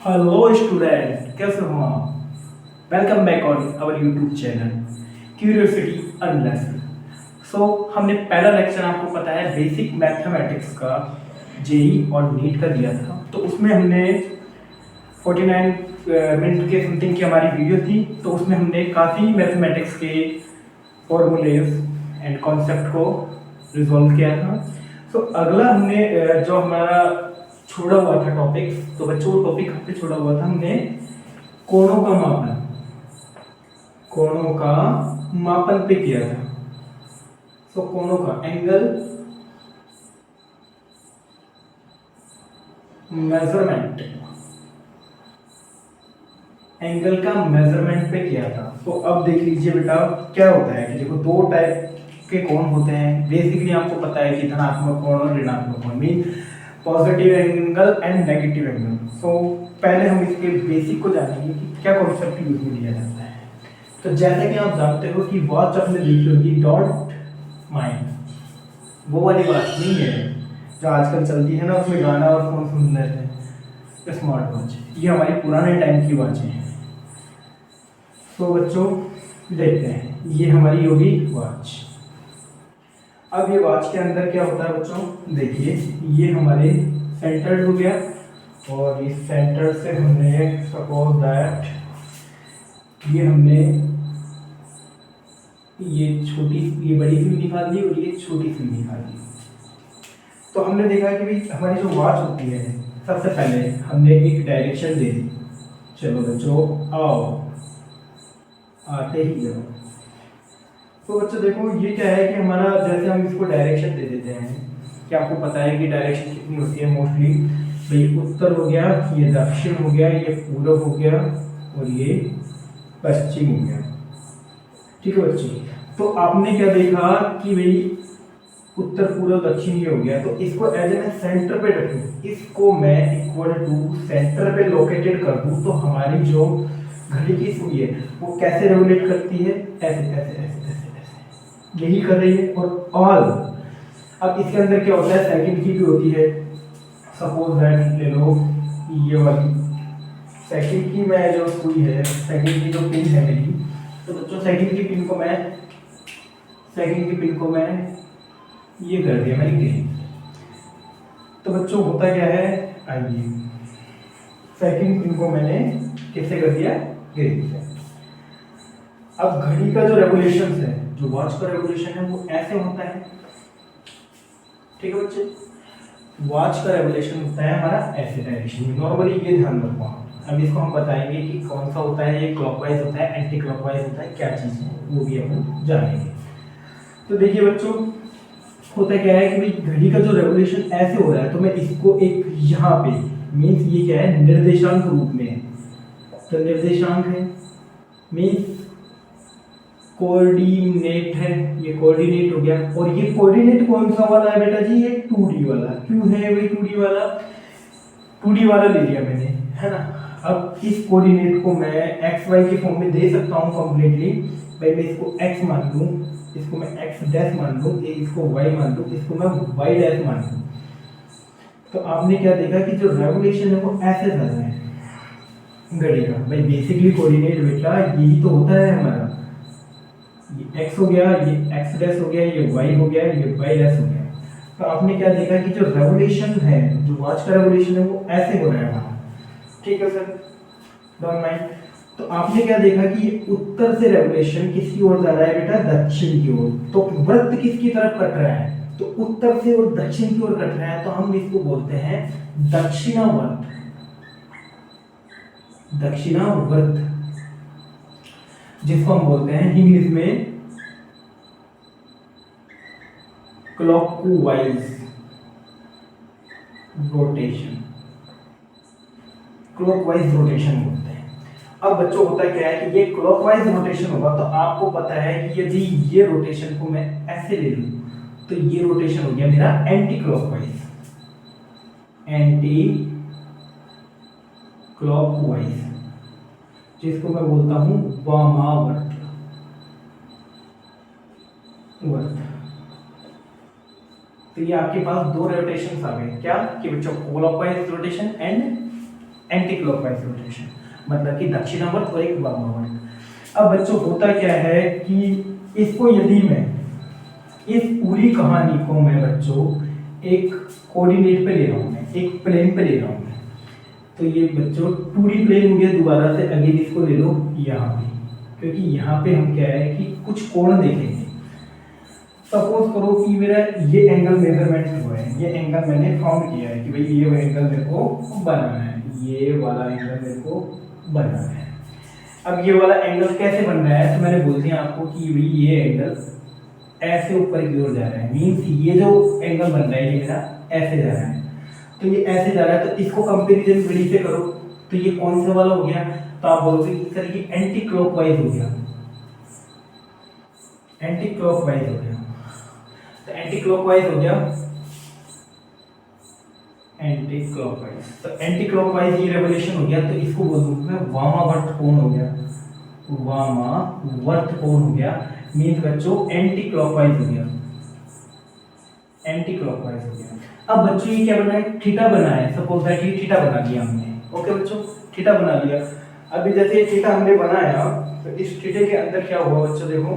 Hello student, कैसे हो आप? Welcome back on our YouTube channel curiosity unleashed. So हमने पहला लेक्चर आपको पता है बेसिक मैथमेटिक्स का जेई और नीट का दिया था। तो उसमें हमने 49 मिनट के समथिंग की हमारी वीडियो थी। तो उसमें हमने काफ़ी मैथमेटिक्स के फॉर्मूलेज एंड कॉन्सेप्ट को रिजॉल्व किया था। सो अगला हमने जो हमारा छोड़ा हुआ था टॉपिक, तो बच्चों वो टॉपिक हमने छोड़ा हुआ था, हमने कोणों का मापन, कोणों का मापन पे किया था। सो कोणों का एंगल मेजरमेंट, एंगल का मेजरमेंट पे किया था। तो अब देख लीजिए बेटा, क्या होता है कि देखो दो टाइप के कोण होते हैं। बेसिकली आपको पता है कि धनात्मक कोण और ऋणात्मक कोण, mean positive angle and negative angle. So पहले हम इसके बेसिक को जानेंगे कि क्या कॉन्सेप्ट यूज में लिया जाता है। तो जैसे कि आप जानते हो कि वॉच आपने देखी होगी डॉट माइन, वो वाली वॉच नहीं है जो आजकल चलती है ना, उसमें गाना और फोन सुन लेते हैं। स्मार्ट वॉच, ये हमारी पुराने टाइम की वॉचें हैं। तो बच्चों देखते हैं, ये हमारी होगी वॉच। अब ये वॉच के अंदर क्या होता है बच्चों, देखिए ये हमारे सेंटर्ड हो गया, और इस सेंटर से हमने सपोज दैट ये हमने ये छोटी, ये बड़ी सी निकाल दी और ये छोटी सी निकाल दी। तो हमने देखा कि भाई हमारी जो वॉच होती है, सबसे पहले हमने एक डायरेक्शन दे दी। चलो बच्चों आओ, आते ही जाओ। तो बच्चों देखो ये क्या है कि हमारा, जैसे हम इसको डायरेक्शन दे देते हैं, कि आपको पता है कि डायरेक्शन कितनी होती है मोस्टली, भाई उत्तर हो गया, ये दक्षिण हो गया, ये पूर्व हो गया, और ये पश्चिम हो गया। ठीक है बच्चे, तो आपने क्या देखा कि भाई उत्तर पूर्व दक्षिण ये हो गया। तो इसको एज ए सेंटर पे रखूं, इसको मैं इक्वल टू सेंटर पे लोकेटेड कर दूं, तो हमारी जो घड़ी की सुई है वो कैसे रेगुलेट करती है, ऐसे ऐसे ऐसे ऐसे ऐसे, यही कर रही है। और ऑल, अब इसके अंदर क्या होता है, सेकंड की भी होती है। सपोज दैट ले लो ये वाली सेकंड की, मैं जो सुई है, सेकंड की जो पिन है मेरी, तो बच्चों सेकंड की पिन को मैं, सेकंड की पिन को मैं ये कर दिया मैंने ग्रीन। तो बच्चों होता क्या है, आइए सेकंड पिन को मैंने किससे कर दिया, ग्रीन से। अब घड़ी का जो रेगुलेशन है, जो वॉच का रेगुलेशन है, वो ऐसे होता है। ठीक है बच्चे, वॉच का रेगुलेशन होता है हमारा ऐसे डायरेक्शन में। नॉर्मली ये ध्यान रखो आप। अब इसको हम बताएंगे कि कौन सा होता है, ये क्लॉकवाइज होता है, एंटी क्लॉकवाइज होता है, क्या चीज है वो भी अपन जानेंगे। तो देखिए बच्चों, होता क्या है कि भाई घड़ी का जो रेगुलेशन ऐसे हो रहा है, तो मैं इसको एक यहाँ पे, मीन्स ये क्या है, निर्देशांक रूप में है। तो निर्देशांक है मीन्स कोऑर्डिनेट है, ये कोऑर्डिनेट हो गया। और ये कोऑर्डिनेट कौन सा वाला है बेटा जी, ये 2D वाला। क्यों है भाई 2D वाला, 2D वाला ले लिया मैंने, है ना। अब इस कोऑर्डिनेट को मैं एक्स वाई के फॉर्म में दे सकता हूँ कंप्लीटली। भाई मैं इसको एक्स मान लूँ, इसको मैं एक्स डैश मान लूँ, इसको वाई मान लूँ, इसको मैं वाई डैश मान लूँ। तो आपने क्या देखा कि जो रेगुलेशन है वो ऐसे चल रहा है घड़ी का। भाई बेसिकली कोऑर्डिनेट बेटा यही तो होता है हमारा, ये x हो गया, ये x डैश हो गया, ये y हो गया, ये y डैश हो गया। तो आपने क्या देखा कि जो रेवोल्यूशन है, जो वॉच का रेवोल्यूशन है, वो ऐसे हो रहा है वहां। ठीक है सर, डोंट माइंड। तो आपने क्या देखा कि ये उत्तर से रेवोल्यूशन किसकी ओर जा रहा है बेटा, दक्षिण की ओर। तो वृत्त किसकी तरफ कट रहा है, तो उत्तर से और दक्षिण की ओर कट रहा है। तो हम इसको बोलते हैं दक्षिणावर्त, दक्षिणावर्त, जिसको हम बोलते हैं इंग्लिश में क्लॉकवाइज रोटेशन, क्लॉकवाइज रोटेशन बोलते हैं। अब बच्चों होता क्या है कि ये क्लॉकवाइज रोटेशन होगा, तो आपको पता है कि यदि ये रोटेशन को मैं ऐसे ले लूं, तो ये रोटेशन हो गया मेरा एंटी क्लॉकवाइज, एंटी क्लॉकवाइज, जिसको मैं बोलता हूं वामावर्त वर्त। तो ये आपके पास दो रोटेशन आ गए, क्या कि बच्चों clockwise rotation and anti clockwise rotation, मतलब कि दक्षिणावर्त और एक वामावर्त। अब बच्चों होता क्या है कि इसको यदि मैं इस पूरी कहानी को मैं बच्चों एक कोऑर्डिनेट पे ले रहा हूँ, मैं एक प्लेन पे ले रहा हूँ, तो ये बच्चों 2D प्लेन हो गया। दोबारा से अगेन इसको ले लो यहाँ पे, क्योंकि यहाँ पे हम क्या है कि कुछ कोण देखेंगे। सपोज करो कि मेरा ये एंगल मेजरमेंट हुआ है, ये एंगल मैंने फाउंड किया है कि भाई ये एंगल मेरे को बनाना है, ये वाला एंगल मेरे को बनाना है। अब ये वाला एंगल कैसे बन रहा है, तो मैंने बोल दिया आपको कि भाई ये एंगल ऐसे ऊपर की ओर जा रहा है, मीन्स ये जो एंगल बन रहा है ये मेरा ऐसे जा रहा है, तो ये ऐसे जा रहा है, तो इसको कंपेरिजन विधि से करो तो ये कौन सा वाला हो गया, तो आप बोलोगे कि सर ये एंटी क्लॉकवाइज हो गया, एंटी क्लॉकवाइज हो गया। तो एंटी क्लॉकवाइज हो गया, एंटी क्लॉकवाइज, तो एंटी क्लॉकवाइज ये रेवोल्यूशन हो गया, तो इसको बोल दूंगा मैं वामावर्त कोण हो गया, वामावर्त कोण हो गया, मीन्स बच्चों एंटी क्लॉकवाइज हो गया, एंटी क्लॉकवाइज हो गया। अब बच्चों ये क्या बना है, थीटा बना है, सपोज दैट ये थीटा बना दिया हमने, ओके बच्चों थीटा बना लिया। अभी जैसे ये थीटा हमने बनाया, तो इस थीटे के अंदर क्या हुआ बच्चों, देखो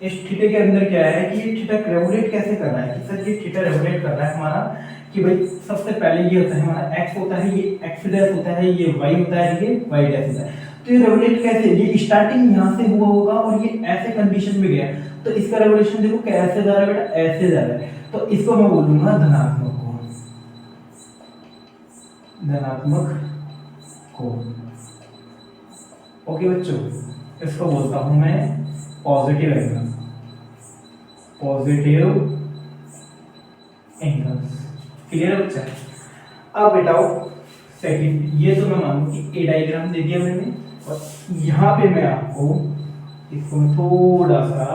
इस थीटे के अंदर क्या है कि ये थीटा रेगुलेट कैसे कर रहा है, कि सर ये थीटा रेगुलेट कर रहा है हमारा कि भाई सबसे पहले ये होता है हमारा x होता है, ये x डैश होता है, ये y होता है, ये y डैश होता है। तो ये रेगुलेट कैसे, ये स्टार्टिंग यहाँ से हुआ होगा और ये ऐसे कंडीशन में गया, तो इसका रेगुलेशन देखो कैसे जा रहा है बेटा, ऐसे जा रहा है, तो इसको मैं बोलूंगा धनात्मक कोण, धनात्मक कोण। ओके बच्चों, इसको बोलता हूं मैं positive angle, positive angles. Clear है बच्चा। अब बेटाओ सेकंड, ये तो मैं मानूं कि ए डायग्राम दे दिया मैंने, और यहाँ पे मैं आपको इसको थोड़ा सा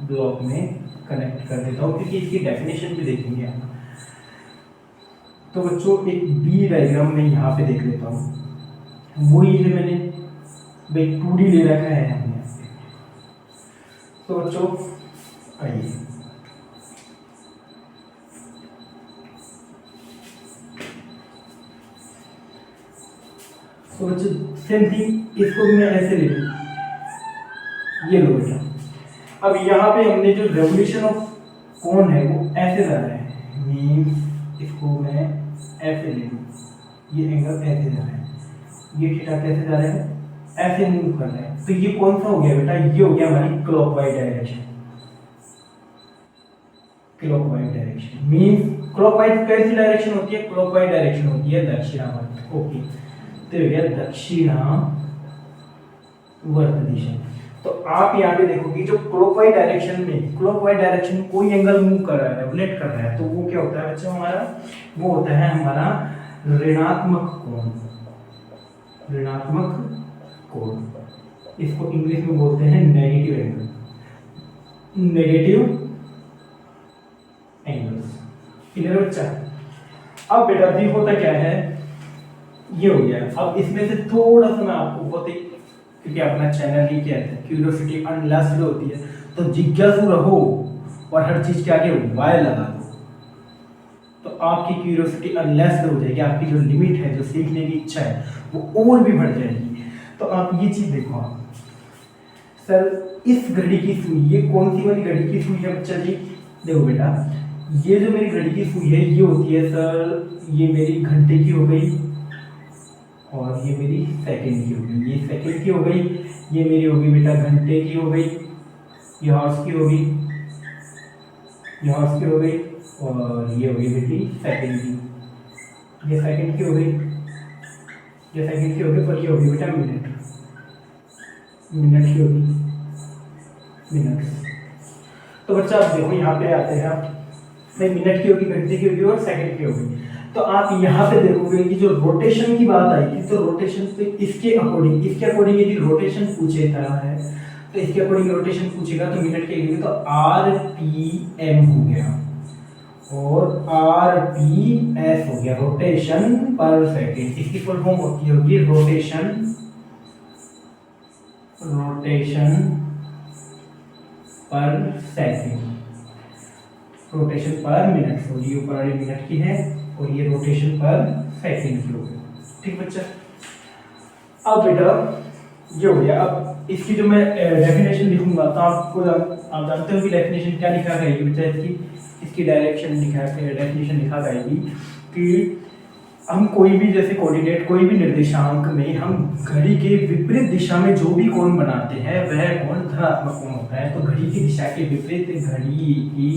ब्लॉक में कनेक्ट कर देता हूँ, क्योंकि इसकी डेफिनेशन भी देखेंगे आप। तो बच्चों एक बी डायग्राम में यहाँ पे देख लेता हूँ, वही है मैंने भाई 2D ले रखा है हमने। तो बच्चों आइए, तो बच्चों सेम थिंग इसको भी मैं ऐसे ले लूँ, ये लो बेटा। अब यहाँ पे हमने जो रेवोल्यूशन ऑफ कोण है वो ऐसे जा रहा है, मीन्स इसको मैं ऐसे ले लूँ, ये एंगल ऐसे जा रहा है, ये थीटा कैसे जा रहा है, ऐसे मूव कर रहा है, तो ये कौन सा हो गया बेटा, ये हो गया हमारी clockwise direction, clockwise direction. Means clockwise कैसी डायरेक्शन होती है, क्लॉकवाइज डायरेक्शन होती है दक्षिणावर्त। ओके, तो हो गया दक्षिणावर्त दिशा। तो आप यहाँ पे देखोगे जो क्लॉकवाइज डायरेक्शन में, क्लॉकवाइज डायरेक्शन में कोई एंगल मूव कर रहा है, रेगुलेट कर रहा है, तो वो क्या होता है बच्चों हमारा, वो होता है हमारा ऋणात्मक कोण, ऋणात्मक कोण। इसको इंग्लिश में बोलते हैं negative angle, negative angles. Clear बच्चा। अब बेटा जी होता क्या है, ये हो गया। अब इसमें से थोड़ा सा मैं आपको बहुत ही, क्योंकि अपना चैनल ही क्या है, क्यूरियोसिटी अनलेस्ड होती है, तो जिज्ञासु रहो और हर चीज के आगे वाय लगा दो, तो आपकी क्यूरियोसिटी अनलेस्ड हो जाएगी, आपकी जो लिमिट है, जो सीखने की इच्छा है, वो और भी बढ़ जाएगी। तो आप ये चीज देखो, आप सर इस घड़ी की सुई, ये कौन सी वाली घड़ी की सुई है बच्चा जी, देखो बेटा ये जो मेरी घड़ी की सुई है ये होती है सर, ये मेरी घंटे की हो गई और ये मेरी सेकंड की हो गई, ये सेकंड की हो गई, ये मेरी हो गई बेटा घंटे की हो गई, ये हॉर्स की हो गई, ये हॉर्स की हो गई, और ये हो गई बेटी सेकंड की, ये सेकंड की हो गई, ये सेकंड की हो गई, और ये हो गई बेटा मिनट, मिनट की होगी, मिनट। तो बच्चा आप देखो यहाँ पे आते हैं आप, नहीं मिनट की होगी, घंटे की होगी और सेकंड की होगी। तो आप यहाँ पे देखोगे कि जो रोटेशन की बात आई थी, तो रोटेशन पे इसके अकॉर्डिंग यदि रोटेशन पूछेगा है, तो इसके अकॉर्डिंग रोटेशन पूछेगा तो मिनट के लिए तो RPM हो गया और RPS हो गया, रोटेशन पर सेकेंड। इसकी फुल फॉर्म होगी रोटेशन पर सेकेंड, रोटेशन पर मिनट। तो ये ऊपर वाली मिनट की है और ये रोटेशन पर सेकेंड की होगी। ठीक बच्चा। अब बेटा ये हो गया। अब इसकी जो मैं डेफिनेशन लिखूंगा तो आप जानते हो कि डेफिनेशन क्या लिखा जाएगी बच्चा, इसकी डायरेक्शन लिखा डेफिनेशन लिखा जाएगी कि हम कोई भी जैसे कोऑर्डिनेट कोई भी निर्देशांक में हम घड़ी के विपरीत दिशा में जो भी कोण बनाते हैं वह कोण धनात्मक कोण होता है। तो घड़ी की दिशा के विपरीत घड़ी की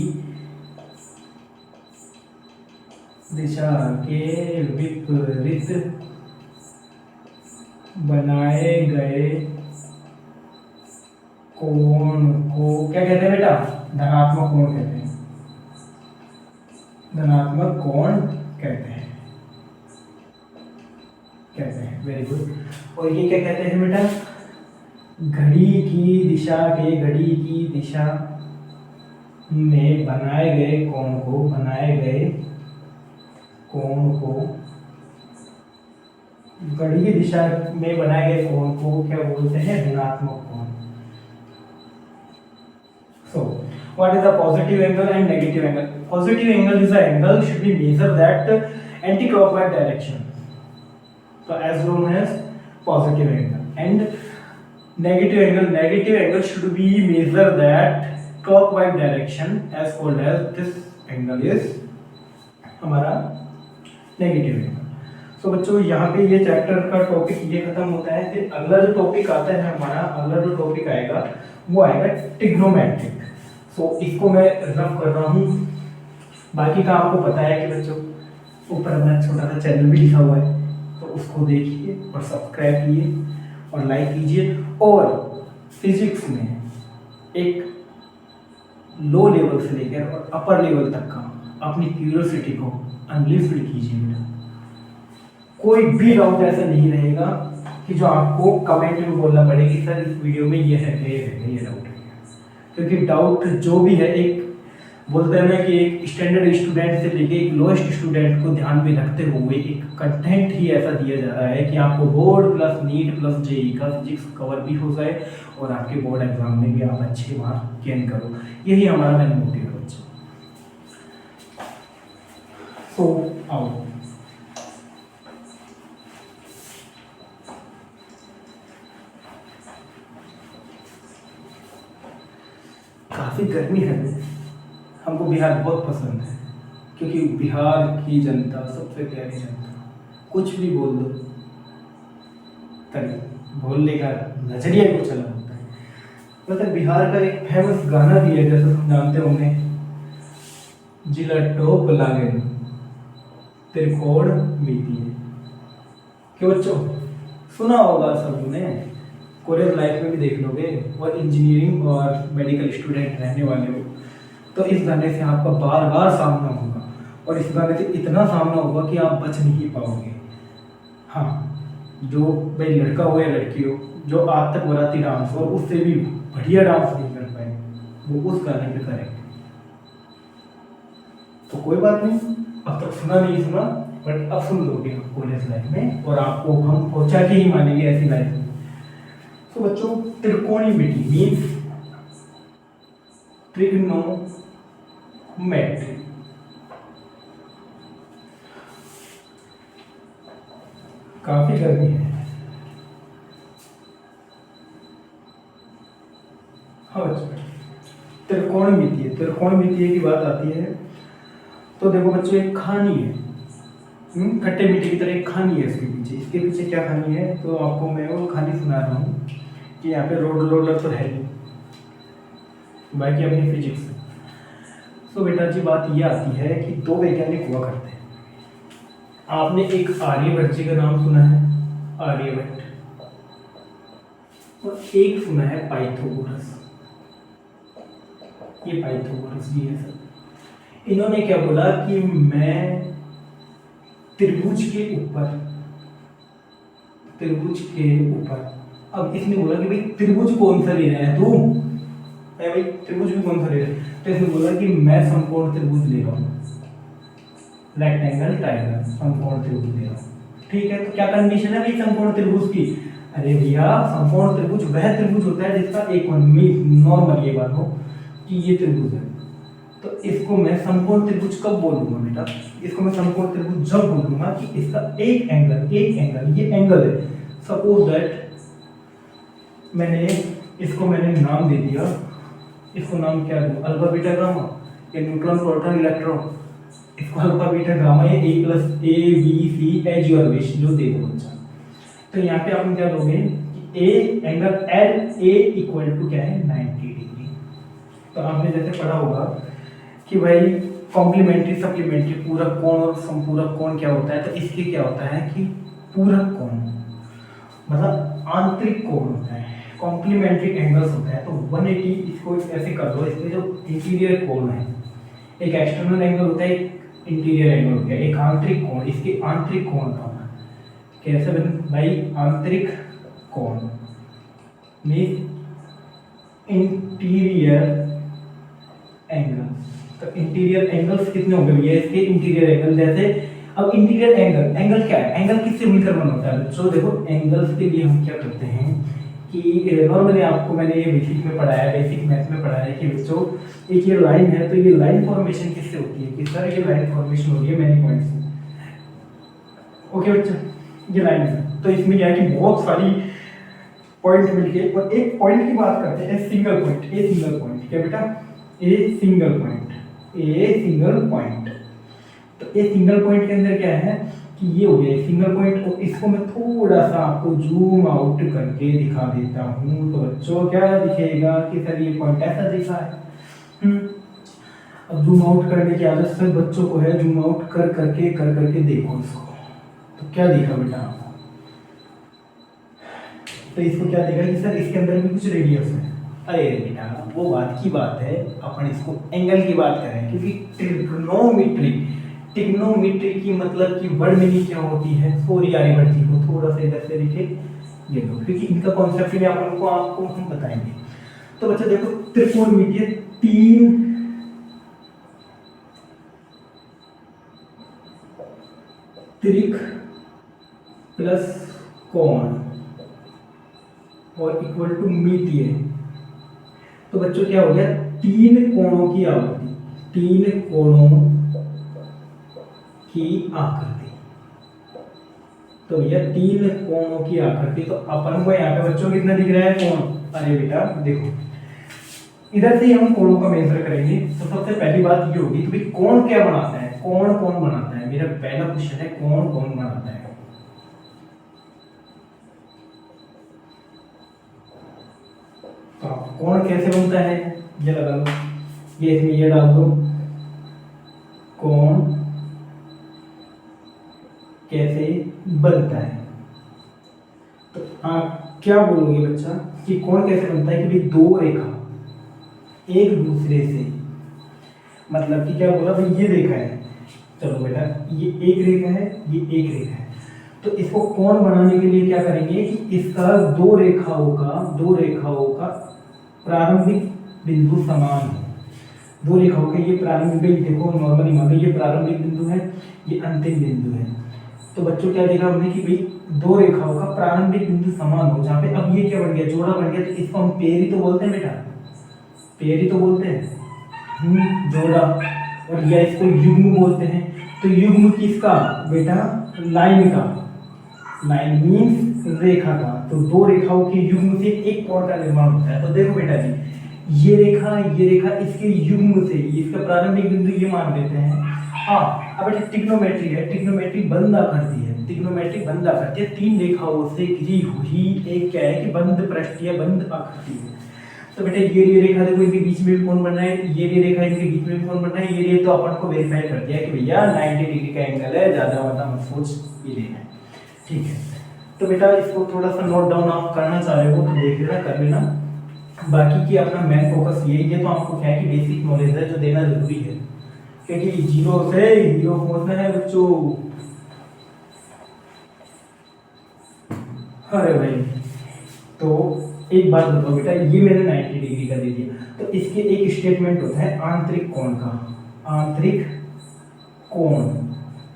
दिशा के विपरीत बनाए गए कोण को क्या कहते हैं बेटा, धनात्मक कोण कहते हैं, धनात्मक कोण कहते हैं, वेरी गुड। और ये क्या कहते हैं बेटा, घड़ी की दिशा में बनाए गए कोण को घड़ी की दिशा में बनाए गए कोण को क्या बोलते हैं, ऋणात्मक कोण। So, what is the positive angle and negative angle? Positive angle is the angle should be measured that anti-clockwise direction. So, as known as positive angle. And negative angle should be measured that clockwise direction as called as this angle is हमारा negative angle. तो बच्चों यहाँ पे ये chapter का topic ये खत्म होता है। फिर अगला जो टॉपिक आता है हमारा, अगला जो टॉपिक आएगा वो आएगा ट्रिग्नोमेट्रिक। सो इसको मैं रफ कर रहा हूँ, बाकी का आपको पता है कि बच्चों ऊपर हमारा छोटा सा चैनल भी लिखा हुआ है, तो उसको देखिए और सब्सक्राइब कीजिए और लाइक कीजिए। और फिजिक्स में एक लो लेवल से लेकर और अपर लेवल तक का अपनी क्यूरियोसिटी को अनलिमिटेड कीजिए बेटा। कोई भी डाउट ऐसा नहीं रहेगा कि जो आपको कमेंट में बोलना पड़े कि सर इस वीडियो में ये है ये डाउट है, क्योंकि डाउट जो भी है, एक बोलते हैं ना कि एक स्टैंडर्ड स्टूडेंट से लेके एक लोएस्ट स्टूडेंट को ध्यान में रखते हुए एक कंटेंट ही ऐसा दिया जा रहा है कि आपको board plus NEET plus JEE का फिजिक्स कवर भी हो जाए और आपके बोर्ड एग्जाम में भी आप अच्छे मार्क गेन करो। यही हमारा मेन मोटिव है बच्चों। सो आओ काफ़ी गर्मी है, हमको बिहार बहुत पसंद है क्योंकि बिहार की जनता सबसे प्यारी जनता, कुछ भी बोल दो तभी बोलने का नजरिया कुछ अलग होता है। मतलब बिहार का एक फेमस गाना भी है, जैसे तुम जानते होंगे, जिला टोप लागे त्रिकोण मीती है। क्यों बच्चों, सुना होगा सब ने, कॉलेज लाइफ में भी देख लोगे, और इंजीनियरिंग और मेडिकल स्टूडेंट रहने वाले हो तो इस गाने से आपका बार बार सामना होगा, और इस गाने से इतना सामना होगा कि आप बच नहीं पाओगे। हाँ, जो भाई लड़का हो या लड़की हो जो आज तक बराती डांस हो उससे भी बढ़िया डांस नहीं कर पाए, वो उस गाने पे करेंगे। तो कोई बात नहीं, अब तक सुना नहीं सुना, बट अब सुन लोगे कॉलेज लाइफ में, और आपको हम पहुंचा के ही मानेंगे ऐसी लाइफ में। तो बच्चों, त्रिकोणमिति मीन्स ट्रिग्नोमेट्री। काफी गर्मी है। हाँ बच्चों, त्रिकोणमिति की बात आती है तो देखो बच्चों, एक कहानी है, खट्टे मीठे की तरह एक कहानी है इसके पीछे क्या कहानी है, तो आपको मैं वो कहानी सुना रहा हूँ कि यहाँ पे रोड रोलर तो है नहीं, बाकी अपनी फिजिक्स। तो बेटा जी बात ये आती है कि दो वैज्ञानिक हुआ करते हैं। आपने एक आर्यभट्ट जी का नाम सुना है, आर्यभट्ट, और एक सुना है पाइथागोरस। ये पाइथागोरस जी है सर। इन्होंने क्या बोला कि मैं त्रिभुज के ऊपर, अब इसने बोला कि भाई त्रिभुज कौन सा ले रहा है तू, भाई त्रिभुज भी कौन सा ले रहा है, तो इसने बोला कि मैं समकोण त्रिभुज ले रहा हूँ, रेक्टेंगल ट्रायंगल समकोण त्रिभुज ले रहा हूँ। ठीक है, तो क्या कंडीशन है भाई समकोण त्रिभुज की? अरे भैया, समकोण त्रिभुज वह त्रिभुज होता है जिसका एक कोण, नॉर्मल ये बात हो कि ये त्रिभुज है, तो इसको मैं समकोण त्रिभुज कब बोलूंगा बेटा? इसको मैं समकोण त्रिभुज जब बोलूंगा कि इसका एक एंगल ये एंगल है। सपोज दैट मैंने नाम दे दिया, इसको नाम क्या दूं? अल्फा बीटा गामा, या न्यूट्रॉन प्रोटॉन इलेक्ट्रॉन, इसको अल्फा बीटा गामा या A plus A B C as your wish, जो दे दो बच्चा। तो यहाँ पे आप क्या दोगे कि A angle L A equal to क्या है? 90 डिग्री। तो आपने जैसे पढ़ा होगा कि भाई कॉम्प्लीमेंट्री सप्लीमेंट्री पूरक कोण और संपूरक कोण क्या होता है? तो इसके क्या होता है कि पूरक कोण मतलब आंतरिक कोण होता है, कॉम्प्लीमेंट्री एंगल्स होता है। तो 180 इसको ऐसे कर दो, इसके जो इंटीरियर कोण है, एक एक्सटर्नल एंगल होता है, एक इंटीरियर एंगल होता है, एक आंतरिक कोण, इसके आंतरिक कोण का कैसे भाई? आंतरिक कोण मीन इंटीरियर एंगल। तो इंटीरियर एंगल्स कितने होंगे भैया इसके? इंटीरियर एंगल जैसे, अब इंटीरियर एंगल क्या है? एंगल किससे मिलकर बना होता है? तो देखो एंगल्स के लिए हम क्या करते हैं कि नॉर्मली आपको मैंने ये बेसिक में पढ़ाया, बेसिक मैथ में पढ़ाया है कि बच्चों एक ये लाइन है, तो ये लाइन फॉर्मेशन किससे होती है? कि सर ये लाइन फॉर्मेशन हो रही है मैनी पॉइंट से। ओके बच्चा, ये लाइन है, तो इसमें क्या है कि बहुत सारी पॉइंट मिलके और एक पॉइंट की बात करते हैं, single point. A single point क्या बेटा? A single point, a single point. तो ए सिंगल पॉइंट के अंदर क्या है कि ये हो गया सिंगल पॉइंट, और इसको मैं थोड़ा सा आपको जूम आउट करके दिखा देता हूँ। तो बच्चों क्या दिखेगा कि सर ये पॉइंट ऐसा दिखा है। अब जूम आउट करने की आदत सब बच्चों को है, जूम आउट कर करके देखो इसको। तो क्या दिखा बेटा आपको? तो इसको क्या दिखा कि सर इसके अंदर भी कुछ रेडियस है। अरे बेटा वो बात की बात है, अपन इसको एंगल की बात करें, क्योंकि ट्रिग्नोमेट्री की मतलब की वर्ड मीनिंग क्या होती है? सॉरी आर्यभट्ट जी को थोड़ा सा इधर से लिखे ये लो, क्योंकि इनका कॉन्सेप्ट भी आपको हम बताएंगे। तो बच्चा देखो त्रिकोणमितीय तीन त्रिक प्लस कोण और इक्वल टू मितीय। तो बच्चों क्या हो गया? तीन कोणों की आकृति, तीन कोणों की आकृति। तो भैया तीन कोणों की आकृति, तो अपन को यहाँ पे बच्चों कितना दिख रहा है? कोण। अरे बेटा देखो इधर से हम कोणों का मेजर करेंगे। तो सबसे पहली बात ये होगी कि भाई कोण क्या बनाता है? कोण कौन बनाता है? मेरा पहला क्वेश्चन है कोण कौन बनाता है? तो कोण कैसे बनता है ये लगा लो, ये इसमें ये डाल दो, कोण कैसे बनता है। तो आप क्या बोलोगे बच्चा कि कोण कैसे बनता है? कि भाई दो रेखा एक दूसरे से, मतलब कि क्या बोला भाई ये रेखा है, चलो बेटा ये एक रेखा है, ये एक रेखा है। तो इसको कोण बनाने के लिए क्या करेंगे कि इसका दो रेखाओं का प्रारंभिक बिंदु समान है। दो रेखाओं के ये प्रारंभिक, देखो नॉर्मली मान लो ये प्रारंभिक बिंदु है, ये अंतिम बिंदु है। तो बच्चों क्या देखा हमने कि भाई दो रेखाओं का प्रारंभिक बिंदु समान हो, जहाँ पे अब ये क्या बन गया? जोड़ा बन गया। तो इसको हम पेड़ ही तो बोलते हैं बेटा, पेड़ ही तो बोलते हैं, जोड़ा। और या इसको युग्म बोलते हैं। तो युग्म किसका बेटा? लाइन का, लाइन मीन्स रेखा का। तो दो रेखाओं के युग्म से एक कोण का निर्माण होता है। तो देखो बेटा जी ये रेखा इसके युग्म से, इसका प्रारंभिक बिंदु ये मान लेते हैं। हाँ अब ट्रिग्नोमेट्री है, ट्रिग्नोमेट्री बंद आकृति है, ट्रिग्नोमेट्री बंद आकृति है, तीन रेखाओं से घिरी हुई एक क्या है कि बंद पृष्ठ या बंद आकृति है। तो बेटा ये रेखा देखो इनके बीच में भी कौन बनना है, ये रेखा इनके बीच में भी कौन बनना है, ये तो अपन को वेरीफाई कर दिया कि भैया 90 डिग्री का एंगल है, ज्यादा मत सोच ये लेना है, ठीक है। तो बेटा इसको थोड़ा सा नोट डाउन आप करना चाह रहे हो तो देख लेना, कर लेना। बाकी की अपना मेन फोकस ये तो आपको क्या है कि बेसिक नॉलेज है जो देना जरूरी है, क्योंकि जीरो से हीरो पहुंचना है बच्चों। अरे भाई तो एक बात बताओ बेटा, ये मैंने 90 डिग्री का दे दिया, तो इसके एक स्टेटमेंट होता है आंतरिक कोण का, आंतरिक कोण।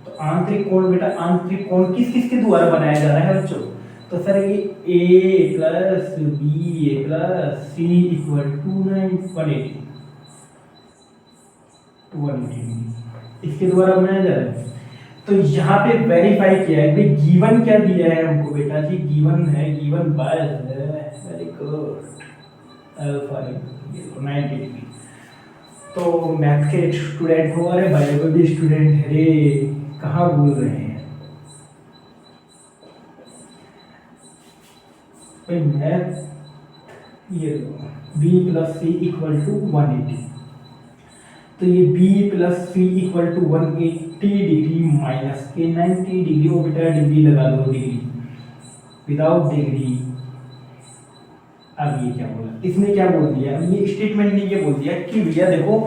तो आंतरिक कोण बेटा, आंतरिक कोण किस किस के द्वारा बनाया जा रहा है बच्चों? तो सर ये a plus B A plus C equal to 180। 280 degree इसके द्वारा बनाया जा रहा है। तो यहाँ पे वेरीफाई किया है भाई गिवन क्या दिया है हमको बेटा जी, गिवन है, given by very good alpha 90 degree. तो मैथ के स्टूडेंट हो अरे बायोलॉजी स्टूडेंट है रे, कहाँ भूल रहे हैं भाई मैथ। ये b plus C equal to 180, तो ये b plus C equal to 180 degree minus के 90 डिग्री, वो बेटा डिग्री लगा दो, डिग्री विदाउट डिग्री। अब ये क्या बोला, इसने क्या बोल दिया, ये स्टेटमेंट ने ये बोल दिया कि भैया देखो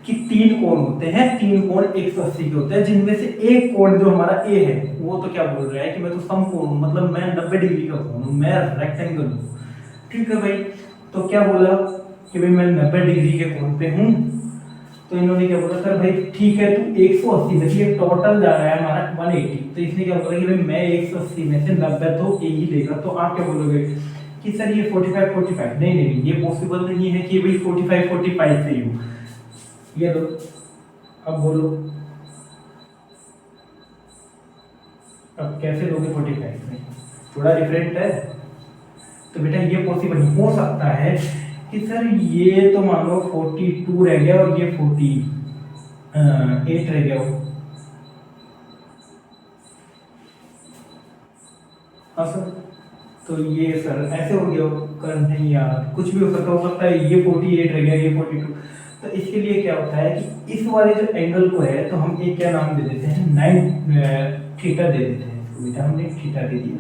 कि तीन कोण होते हैं, तीन कोण 180 के होते हैं, जिनमें से एक कोण जो हमारा ए है वो तो क्या बोल रहा है कि मैं तो समकोण हूं, मतलब मैं 90 डिग्री का कोण हूं, मैं रेक्टेंगल हूं। ठीक है भाई, तो क्या बोला कि भाई मैं 90 डिग्री के कोण पे हूं। तो इन्होंने क्या बोला सर भाई ठीक है तू 180 में से टोटल जा रहा है हमारा 180, तो इसने क्या बोला कि भाई मैं 180 में से 90 तो ए ही लेगा। तो आप क्या बोलोगे कि सर ये 45 नहीं नहीं नहीं, ये पॉसिबल नहीं है कि भाई 45 से ही हो। ये लो, अब बोलो अब कैसे लोगे 45 में, थोड़ा डिफरेंट है। तो बेटा ये पॉसिबल हो सकता है कि सर ये तो मान लो 42 रह गया और ये 48 रह गया हो। हाँ सर, तो ये सर ऐसे हो गया कर नहीं यार, कुछ भी हो सकता है ये 48 रह गया ये 42। तो इसके लिए क्या होता है कि इस वाले जो एंगल को है तो हम एक क्या नाम दे देते हैं 9 थीटा दे देते हैं इसको, बेटा हमने थीटा दे दिया।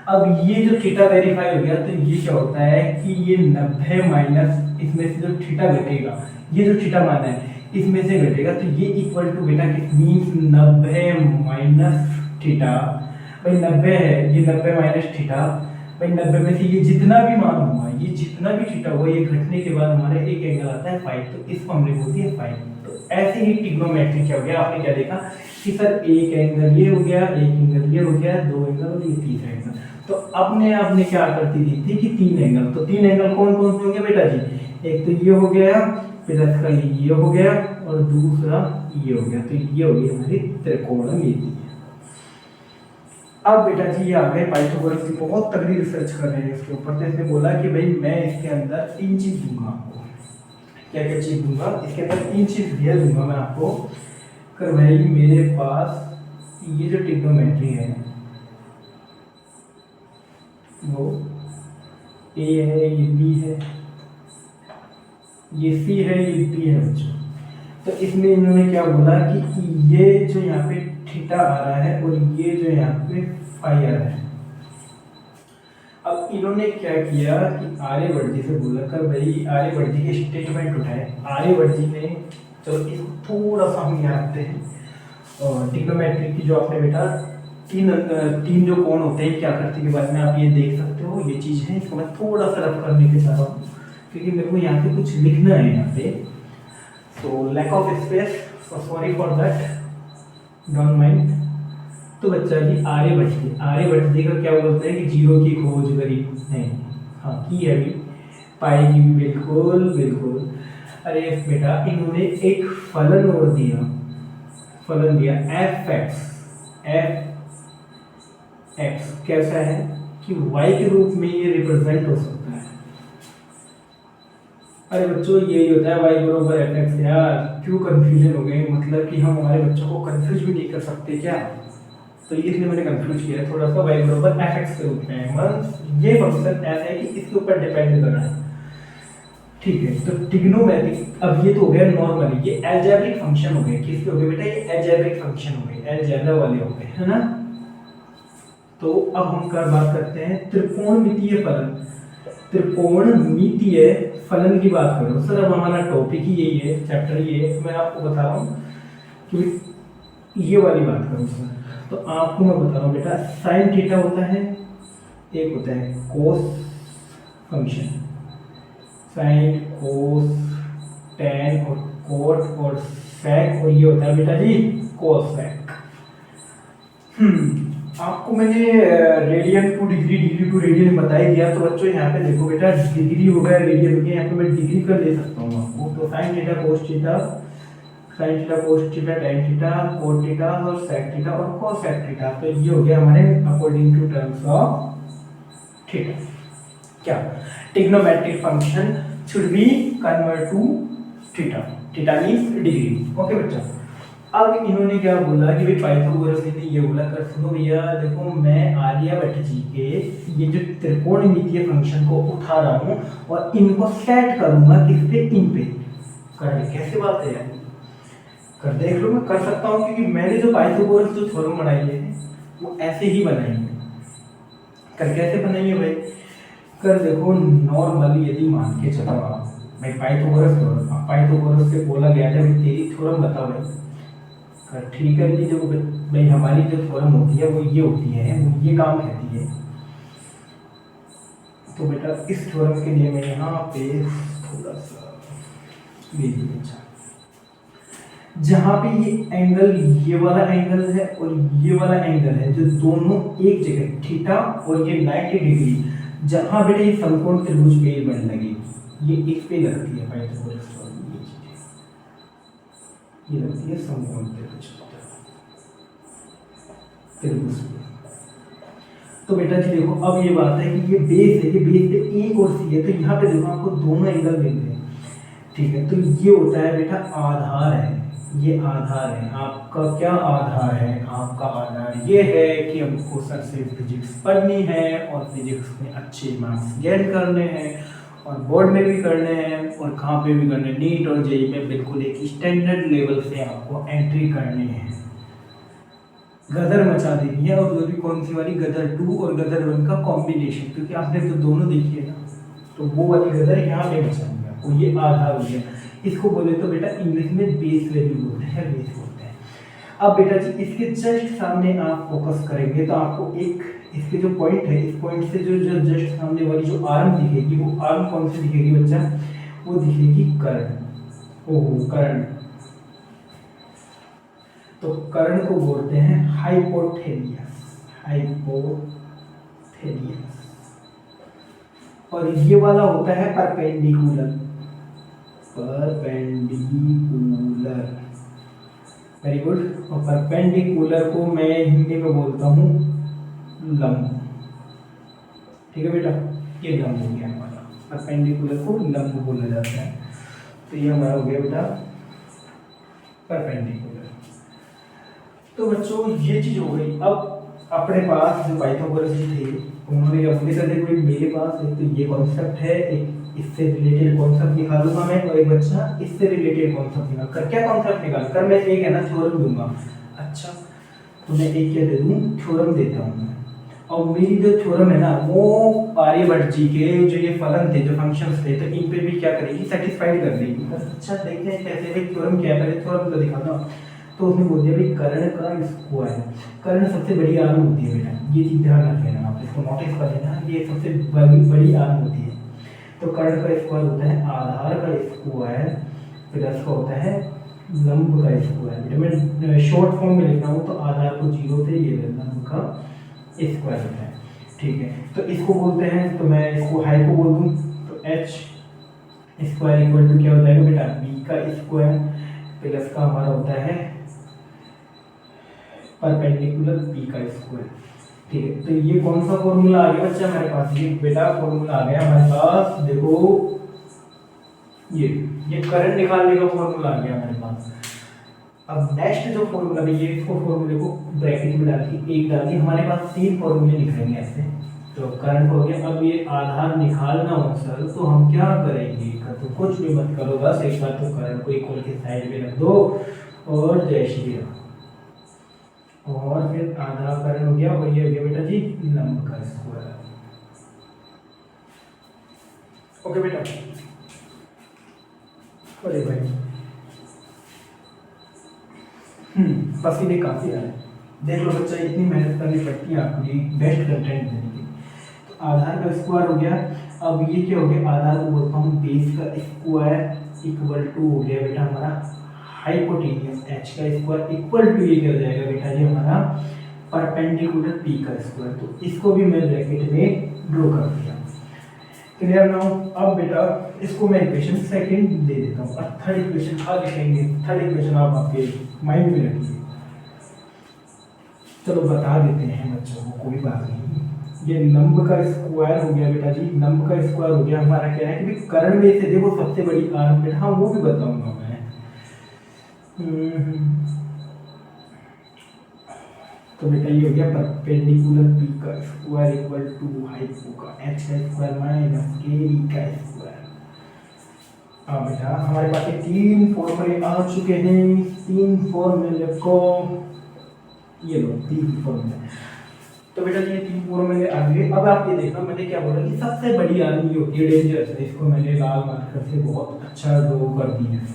अब ये जो थीटा वेरीफाई हो गया तो ये क्या होता है कि ये 90 माइनस इसमें से जो थीटा घटेगा, ये जो थीटा माना है इसमें से घटेगा, तो ये इक्वल टू बेटा किस मीन्स 90 माइनस थीटा। भाई 90 है, ये 90 माइनस थीटा, भाई 90 में से ये जितना भी मान हुआ, ये जितना भी थीटा हुआ, ये घटने के बाद हमारे एक एंगल आता है 5, तो इसको हमने बोल दिया 5। तो ऐसे ही ट्रिग्नोमेट्री क्या हो गया, आपने क्या देखा कि सर एक एंगल ये हो गया, एक एंगल ये हो गया, दो एंगल और ये तीसरा एंगल। तो अपने आपने क्या करती दी थी कि तीन एंगल, तो तीन एंगल कौन कौन से होंगे बेटा जी, एक तो ये हो गया, फिर इसका ये हो गया और दूसरा ये हो गया, तो ये हो गई हमारी त्रिकोणमिति। अब बेटा जी ये आ गए पाइथागोरस की बहुत तगड़ी रिसर्च कर रहे हैं इसके ऊपर। तो इसने बोला कि भाई मैं इसके अंदर 3 चीज दूंगा आपको, क्या क्या चीज दूंगा, इसके अंदर 3 चीज दिया दूंगा मैं आपको। कर भाई मेरे पास ये जो ट्रिग्नोमेट्री है वो ए है, ये बी है, ये सी है, ये डी है बच्चों। तो इसमें इन्होंने क्या बोला कि ये जो यहाँ पे थीटा आ रहा है और ये जो यहाँ पे फाई आ रहा है। अब इन्होंने क्या किया कि आर्यभट्ट जी से बोला कर भाई आर्यभट्ट जी के स्टेटमेंट उठाए। आर्यभट्ट जी ने, चलो इसको थोड़ा सा हम यहाँ रखते हैं, और ट्रिग्नोमेट्री की जो आपने बेटा तीन जो कोण होते हैं क्या करते के बारे में आप ये देख सकते हो, ये चीज है, इसको मैं थोड़ा सा रफ करने के चाह रहा हूँ क्योंकि मेरे को यहाँ पे कुछ लिखना है यहाँ पे, तो lack of space, so sorry for that, don't mind. तो बच्चा जी आर्यभट्ट जी का क्या बोलते हैं कि जीरो की खोज करी नहीं, हाँ की है भी, पाई की भी बिल्कुल बिल्कुल। अरे बेटा इन्होंने एक फलन और दिया, फलन दिया एफ एक्स कैसा है कि y के रूप में ये रिप्रेजेंट हो सकता है। अरे बच्चों यही होता है y बरोबर एफ एक्स। यार क्यों कंफ्यूजन हो गई, मतलब कि हम हमारे बच्चों को कंफ्यूज भी नहीं कर सकते क्या, तो इसलिए मैंने कंफ्यूज किया थोड़ा सा, y बरोबर एफ एक्स के रूप में, मतलब ये फंक्शन ऐसा है कि इसके ऊपर डिपेंड कर रहा है। ठीक है, तो ट्रिग्नोमेट्रिक, अब ये तो हो गया नॉर्मली, ये अलजेब्रिक फंक्शन हो गए, किसके हो गए बेटा, ये अलजेब्रिक फंक्शन हो गए, अलजेब्रा वाले हो गए, है ना। तो अब हम बात करते हैं त्रिकोणमितीय फलन। त्रिकोणमितीय फलन की बात करो सर, अब हमारा टॉपिक ही यही है, चैप्टर ये है, मैं आपको बता रहा हूँ कि ये वाली बात करूँ सर। तो आपको मैं बता रहा हूँ बेटा, साइन थीटा होता है, एक होता है कोस फंक्शन, साइन कोस टेन और कोट और सेक, और ये होता है बेटा जी कोसेक। आपको मैंने radian to degree, degree to radian बता ही दिया। तो बच्चों यहाँ पे देखो बेटा, डिग्री हो गया, रेडियन हो गया, यहाँ पे मैं डिग्री कर ले सकता हूँ आपको। तो sine theta cos theta sine theta, cos theta, tan theta, cot theta और सेक थीटा और कोसेक थीटा। तो ये हो गया हमारे according to terms of theta. क्या trigonometric function should be convert to theta, theta means degree. Okay बच्चा, अब इन्होंने क्या बोला कि भाई पाइथागोरस ने ये बोला कर सुनो भैया देखो मैं आर्यभट्ट जी के ये जो त्रिकोणमितीय फंक्शन को उठा रहा हूँ और इनको सेट करूंगा किस पे, इन पे। कर कैसे बात है यार, कर देख लो, मैं कर सकता हूँ क्योंकि मैंने जो पाइथागोरस जो थ्योरम बनाई है वो ऐसे ही बनाई है। कर कैसे बनाई है भाई, कर देखो नॉर्मली यदि मान के चलो आप भाई पाइथागोरस से बोला गया था भाई तेरी थ्योरम बता भाई। कर ठीक है जी, देखो भाई हमारी जो थ्योरम होती है वो ये होती है, वो ये काम कहती है। तो बेटा इस थ्योरम के लिए मैं यहाँ पे थोड़ा सा अच्छा, जहाँ पे ये एंगल, ये वाला एंगल है और ये वाला एंगल है जो दोनों एक जगह थीटा और ये 90 डिग्री, जहाँ बेटा ये समकोण त्रिभुज पे बन लगी, ये इस पे लगती है पाइथागोरस थ्योरम, ये चीजें ये लगती है समकोण त्रिभुज पे। तो बेटा जी देखो अब ये बात है कि ये बेस है, ये बेस पे ए और सी है, तो यहाँ पे देखो आपको दोनों एंगल मिलते हैं। ठीक है, तो ये होता है बेटा आधार है, ये आधार है आपका। क्या आधार है आपका? आधार ये है कि हमको सर से फिजिक्स पढ़नी है और फिजिक्स में अच्छे मार्क्स गेन करने हैं और बोर्ड में भी करने हैं और कहाँ पे भी करने, नीट और जेईई में बिल्कुल एक स्टैंडर्ड लेवल से आपको एंट्री करनी है, गदर मचा देनी है। और वो भी कौन सी वाली, गदर 2 और गदर 1 का कॉम्बिनेशन, क्योंकि आपने तो दोनों देखी है ना, तो वो वाली गदर यहाँ पे मचानी है आपको। ये आधार हो गया, इसको बोले तो बेटा इंग्लिश में बेस वैल्यू बोलते हैं, बेस बोलते हैं। अब बेटा जी इसके जस्ट सामने आप फोकस करेंगे तो आपको एक इसके जो पॉइंट है, इस पॉइंट से जो जस्ट सामने वाली जो आर्म दिखेगी, वो आर्म कौन सी दिखेगी बच्चा? वो दिखेगी कर्ण। ओहो कर्ण, तो कर्ण को बोलते हैं हाइपोथेलियस, हाइपोथेलियस। और ये वाला होता है परपेंडिकुलर, परपेंडिकुलर, वेरी गुड। और परपेंडिकुलर को मैं हिंदी में बोलता हूँ लंब। ठीक है बेटा, ये लंब हो गया हमारा, परपेंडिकुलर को लंब बोला जाता है। तो ये हमारा हो गया बेटा परपेंडिकुलर। तो बच्चों ये चीज हो गई। अब अपने पास जो पाइथागोरस जी थे उन्होंने क्या बोले सर देखो मेरे पास एक तो ये कॉन्सेप्ट है, एक इससे रिलेटेड कॉन्सेप्ट निकालूंगा मैं, और एक बच्चा इससे रिलेटेड कॉन्सेप्ट निकाल कर। क्या कॉन्सेप्ट निकाल कर? मैं एक है ना थ्योरम दूंगा। अच्छा, तो मैं एक क्या दे दूँ? थ्योरम देता हूँ मैं। और मेरी जो थ्योरम है ना वो आर्यभट्ट जी के जो ये फलन थे, जो फंक्शंस थे, तो इन पे भी क्या करेगी? सेटिस्फाइड कर देगी। अच्छा देखते हैं कैसे भाई थ्योरम क्या करे, थ्योरम तो दिखाता हूँ। तो उसने बोल दिया भाई कर्ण का स्क्वायर, कर्ण सबसे बड़ी आर्म होती है बेटा, ये चीज ध्यान रख लेना, आप इसको नोटिस कर लेना, ये सबसे बड़ी आर्म होती है। तो कर्ण का स्क्वायर होता है आधार का स्क्वायर प्लस का होता है लंब का स्क्वायर। बेटा मैं शॉर्ट फॉर्म में लिख रहा हूँ, तो आधार को 0 से ये लंब का स्क्वायर होता है। ठीक है, तो इसको बोलते हैं, तो मैं इसको हाइपो बोल दूँ तो h स्क्वायर इक्वल टू क्या हो जाएगा बेटा? b का स्क्वायर प्लस का हमारा होता है परपेंडिकुलर p का स्क्वायर। ठीक है, तो ये कौन सा फॉर्मूला आ गया बच्चा हमारे पास? ये बेटा फॉर्मूला आ गया हमारे पास, देखो ये करंट निकालने का फॉर्मूला आ गया हमारे पास। अब नेक्स्ट जो फॉर्मूला है ये, इसको फॉर्मूले को ब्रैकेट में डाल के एक डाल के हमारे पास 3 फॉर्मूले निकलेंगे ऐसे। तो करंट हो गया। अब ये आधार निकालना हो सर, तो हम क्या करेंगे? तो कुछ भी मत करो, बस एक बार तो करंट को इक्वल के साइड में रख दो और जय श्री राम। और फिर आधा करंट हो गया और ये हो गया बेटा जी लंब का स्क्वायर। ओके बेटा, अरे भाई पसीने काफी आ रहे हैं। देख लो बच्चा, इतनी मेहनत करनी पड़ती है आपको ये बेस्ट कंटेंट देने के। तो आधार का स्क्वायर हो गया। अब ये क्या हो गया? आधार को बोलता हूँ बेस का स्क्वायर इक्वल टू हो गया बेटा हमारा हाइपोटेनियस h का स्क्वायर इक्वल टू ये क्या हो जाएगा बेटा जी हमारा परपेंडिकुलर p का स्क्वायर। तो इसको भी मैं ब्रैकेट में ड्रॉ कर दिया। Clear now? अब बेटा इसको मैं इक्वेशन सेकंड दे देता हूँ और थर्ड इक्वेशन आगे लिखेंगे। थर्ड इक्वेशन आप आपके माइंड में रखिए। चलो बता देते हैं बच्चों को, कोई बात नहीं। ये लंब का स्क्वायर हो गया बेटा जी, लंब का स्क्वायर हो गया। हमारा क्या है कि कर्ण में से देखो सबसे बड़ी आर्म बेटा, हाँ वो भी बताऊंगा मैं। तो बेटा ये हो गया परपेंडिकुलर पी का स्क्वायर इक्वल टू हाइपो का एच का स्क्वायर माइनस के बी का स्क्वायर। हाँ बेटा हमारे पास ये तीन फॉर्मूले आ चुके हैं। तीन फॉर्मूले को ये लो, तीन फॉर्मूले। तो बेटा ये तीन फॉर्मूले आ गए। अब आप ये देखना, मैंने क्या बोला कि सबसे बड़ी आर्म ये होती है डेंजरस है। इसको मैंने लाल मार्कर से बहुत अच्छा ड्रॉ कर दिया है।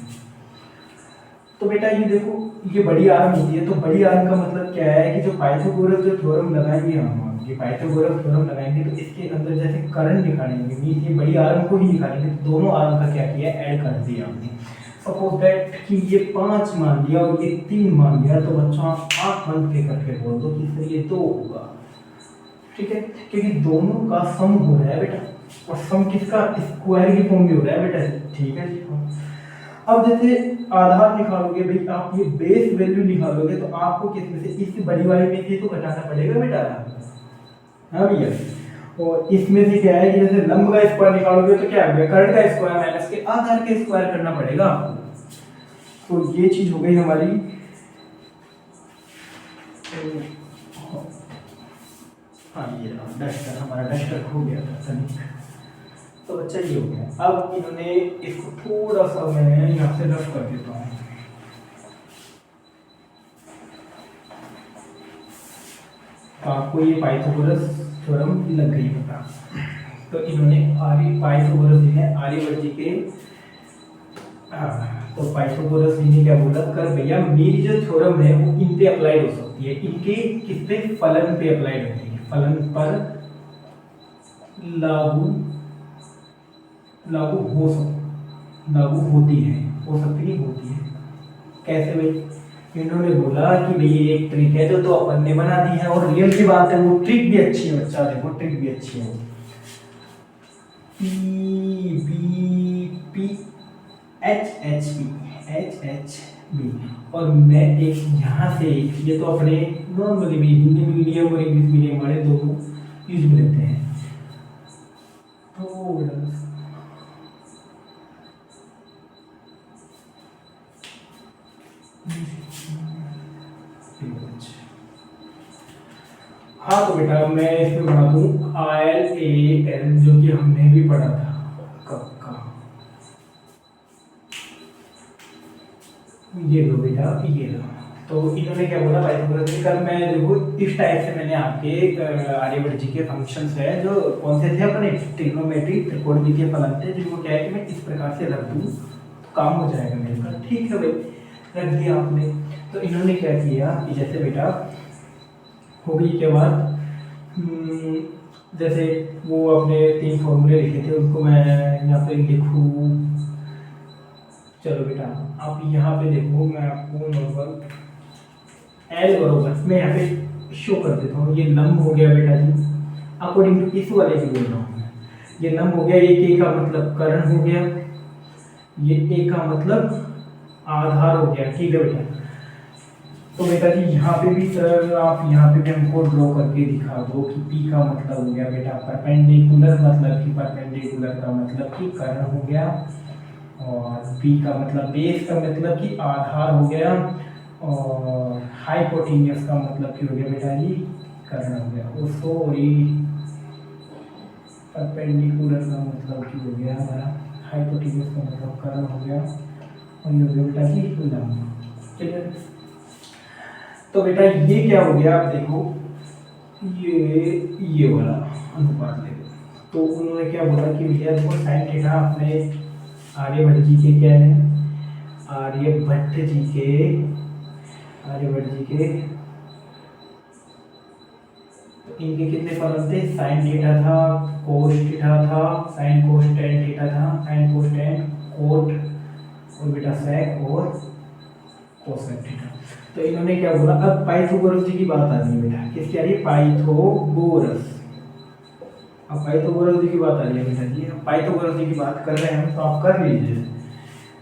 तो बेटा ये देखो ये बड़ी आर्म होती है। तो बड़ी आर्म का मतलब क्या है कि जो पाइथागोरस जो थ्योरम लगाएंगे हम, ये पाइथागोरस थ्योरम लगाएंगे तो इसके अंदर जैसे कर्ण निकालेंगे, मीन ये बड़ी आर्म को ही निकालेंगे तो दोनों आर्म का क्या किया, ऐड कर दिया हमने। सपोज दैट कि ये 5 मान लिया और ये 3 मान लिया, तो बच्चों आप आंख बंद के करके बोल दो कि सर ये 2 होगा। ठीक है, क्योंकि दोनों का सम हो रहा है बेटा, और सम किसका, स्क्वायर की फॉर्म में हो रहा है बेटा। ठीक है जी। अब जैसे आधार निकालोगे भाई, आप ये बेस वैल्यू निकालोगे तो आपको किसमें से, इस बड़ी वाली में से तो घटाना पड़ेगा बेटा। हाँ भैया, और इसमें से क्या है कि जैसे लंब का स्क्वायर निकालोगे तो क्या होगा, कर्ण का स्क्वायर माइनस के आधार के स्क्वायर करना पड़ेगा आपको। तो ये चीज हो गई हमारी। हाँ ये डस्टर, हमारा डस्टर खो गया था सनी। तो अच्छा ये हो गया। अब इन्होंने इसको थोड़ा सा मैं यहाँ से रफ कर देता हूँ। तो आपको ये पाइथागोरस थ्योरम लग गई पता। तो इन्होंने पाइथागोरस जी ने आर्यभट्ट जी के, तो पाइथागोरस जी ने क्या बोला, कर भैया मेरी जो थ्योरम है वो इन पे अप्लाइड हो सकती है। इनके किस पे, फलन पे अप्लाइड होती है, फलन पर लागू होती है, हो सकती है, होती है। कैसे भाई, इन्होंने बोला कि भाई ये एक ट्रिक है तो अपन ने बना दी है, और रियल की बात है, वो ट्रिक भी अच्छी है बच्चा, देखो ट्रिक भी अच्छी है। P B P H H B, और मैं एक यहाँ से, ये तो अपने नॉर्मली भी हिंदी मीडियम और इंग्लिश मीडियम वाले दोनों यूज में लेते हैं। हाँ तो बेटा मैं इसमें बना दूं IL जो कि हमने भी पढ़ा था कब का। ये लो बेटा, ये लो। तो इन्होंने क्या बोला पाइथागोरस ने, कल मैं देखो इस टाइप से मैंने आपके आर्यभट्ट जी के फंक्शंस है जो कौन से थे अपने ट्रिग्नोमेट्री त्रिकोणमितीय फलन थे, जिनको क्या है कि मैं इस प्रकार से रख दूं तो काम हो जाएगा मेरे पास। ठीक है भाई, रख दिया आपने। तो इन्होंने क्या किया कि जैसे बेटा हो गई क्या बात, जैसे वो अपने 3 फॉर्मूले लिखे थे उनको मैं यहाँ पे लिखूँ। चलो बेटा आप यहाँ पे देखो, मैं आपको नॉर्मल एल बरोबर मैं यहाँ पे शो कर देता हूँ। ये लंब हो गया बेटा जी, अकॉर्डिंग टू इस वाले की बोल रहा हूँ मैं। ये लंब हो गया, ये के का मतलब कर्ण हो गया, ये ए का मतलब आधार हो गया। ठीक है बेटा, तो बेटा जी यहाँ पे भी सर आप यहाँ पे भी हमको ड्रॉ करके दिखा दो कि पी का मतलब हो गया बेटा परपेंडिकुलर, मतलब कि परपेंडिकुलर का मतलब कि कर्ण हो गया, और पी का मतलब बेस का मतलब कि आधार हो गया, और हाइपोटेन्यूस का मतलब कि हो गया बेटा जी कर्ण हो गया। उसको परपेंडिकुलर का मतलब कि हो गया हमारा, हाइपोटेन्यूस का मतलब कर्ण हो गया, और ये हो गया बेटा जी लंब। ठीक है, तो बेटा ये क्या हो गया, आप देखो ये वाला अनुपात देखो। तो उन्होंने क्या बोला कि भैया देखो साइन थीटा अपने आर्यभट्ट जी के क्या है, आर्यभट्ट जी के तो इनके कितने फलन थे, साइन थीटा था, कोस थीटा था, साइन कोस टेन थीटा था, साइन कोस टेन कोट, और बेटा सेक और कोसेक थीटा। तो इन्होंने क्या बोला, अब पाइथागोरस जी की बात आ रही है बेटा, किसकी आ रही है, पाइथागोरस। अब पाइथागोरस की बात आ रही है बेटा जी, पाइथागोरस की बात कर रहे हैं हम, तो आप कर लीजिए।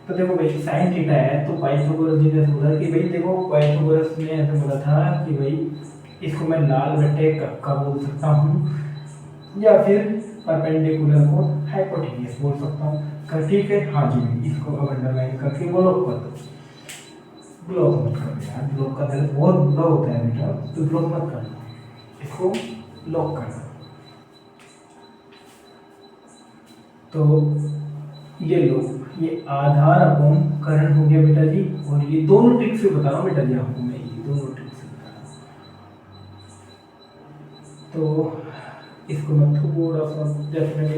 तो देखो भाई साइन थीटा है, तो पाइथागोरस जी ने बोला कि भाई देखो पाइथागोरस ने ऐसे बोला था कि भाई इसको मैं लाल बटे कक्का बोल सकता हूँ या फिर परपेंडिकुलर को हाइपोटेन्यूस बोल सकता हूँ। ठीक है, हाँ जी, इसको अब अंडरलाइन करके ब्लॉक कर दो। ब्लॉक मत करो यार, ब्लॉक का दर्द बहुत बुरा होता है बेटा, तो ब्लॉक मत करना, इसको लॉक कर दो। तो ये लो, ये आधार अपॉन करंट हो गया बेटा जी, और ये दोनों ट्रिक से बता रहा हूँ बेटा जी आपको मैं, ये दोनों ट्रिक से बता रहा हूँ। तो इसको मैं थोड़ा सा, जैसे मैंने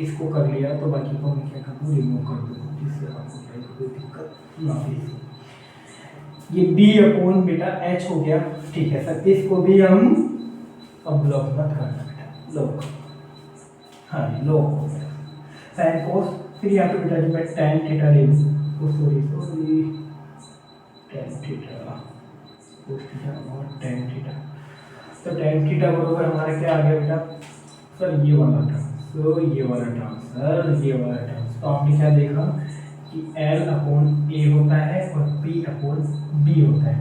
इसको कर लिया तो बाकी को मैं क्या कर दूँ, रिमूव कर दूँ, जिससे आपको कोई दिक्कत ना हो। ये b अपॉन बेटा h हो गया, ठीक है सर, इसको भी हम अब लॉक मत करना बेटा, लॉक, हाँ लॉक हो गया। साइन कोस, फिर यहाँ पे बेटा जी मैं tan थीटा ले लूँ, sorry tan theta, cos theta और tan थीटा। तो tan थीटा बराबर हमारा क्या आ गया बेटा सर, ये वाला टर्म, तो ये वाला टर्म सर, ये वाला टर्म। तो आपने क्या देखा कि L अपॉन A होता है और P अपॉन B होता है।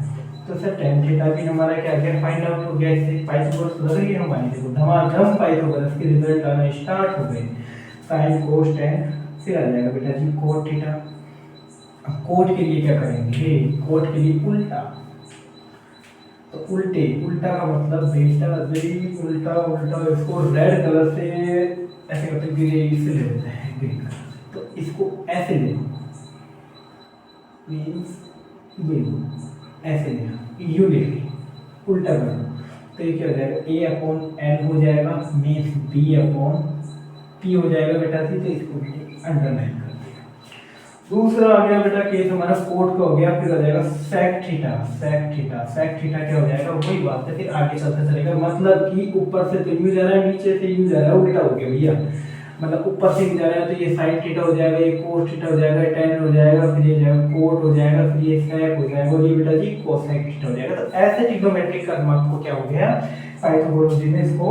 तो सर tan थीटा भी हमारा क्या गया, फाइंड आउट हो गया। इससे पाइथागोरस लग रही है हमारी, देखो धमाधम पाइथागोरस के रिजल्ट आना स्टार्ट हो गए। साइन कोस tan, फिर आ जाएगा बेटा जी कोट थीटा। अब कोट के लिए क्या करेंगे, कोट के लिए उल्टा, तो उल्टे, उल्टा का मतलब बेटा जी उल्टा, उल्टा इसको रेड कलर से ऐसे करते हैं, ग्रे से ले लेते हैं, ग्रीन कलर, तो इसको ऐसे ले लो, मीन्स ये ऐसे लेना, यू ले ली, उल्टा कर लो, तो ये क्या हो जाएगा, a अपॉन एल हो जाएगा, मीन्स b अपॉन p हो जाएगा बेटा जी। तो इसको अंडरलाइन कर दिया। दूसरा आ गया बेटा केस हमारा कोट का हो गया, फिर आ जाएगा sec theta, sec theta, sec theta क्या हो जाएगा, वही बात है, फिर आगे चलते चलेगा, मतलब कि ऊपर से तो यू जा रहा है, नीचे से यू जा रहा है, उल्टा हो गया भैया, मतलब ऊपर से जा रहा है, तो ये साइन थीटा हो जाएगा, ये कोस थीटा हो जाएगा, tan हो जाएगा, फिर ये जाएगा कोट हो जाएगा, फिर ये सेक हो जाएगा, और ये बेटा जी कोसेक थीटा हो जाएगा। तो ऐसे ट्रिग्नोमेट्रिक कर्व आपको क्या हो गया, पाइथागोरस जी ने इसको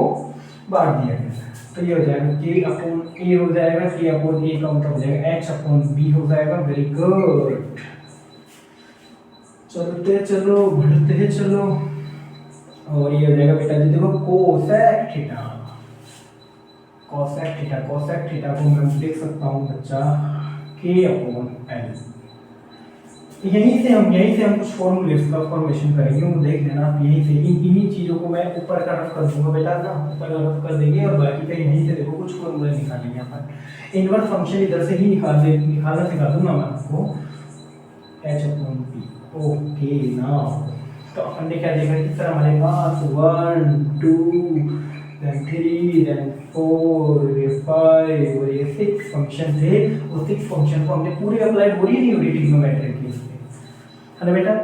बांट दिया गया। तो ये हो जाएगा k अपॉन a हो जाएगा, k अपॉन a का मतलब हो जाएगा h अपॉन b हो जाएगा। वेरी गुड, चलते चलो, बढ़ते चलो, और ये हो जाएगा बेटा जी देखो cosec theta, cosec theta, cosec theta को मैं देख सकता हूँ बच्चा k अपॉन l। यहीं से हम कुछ फॉर्मूलेस का फॉर्मेशन करेंगे, वो देख लेना आप, यहीं से इन्हीं चीज़ों को मैं ऊपर का रफ कर दूंगा बेटा ना, ऊपर का रफ कर देंगे, और बाकी का यहीं से देखो कुछ फॉर्मूले निकालेंगे अपन। इनवर्स फंक्शन इधर से ही निकालना सिखा दूंगा मैं आपको, h upon p। Okay now, तो अपन ने क्या देखा कि सर हमारे पास 1 2 then 3 then 4 ये 5 और ये 6 फंक्शन थे, उस 6 फंक्शन को हमने पूरे अप्लाइड हो रही नहीं हो रही ट्रिग्नोमेट्रिक केस में, है ना बेटा,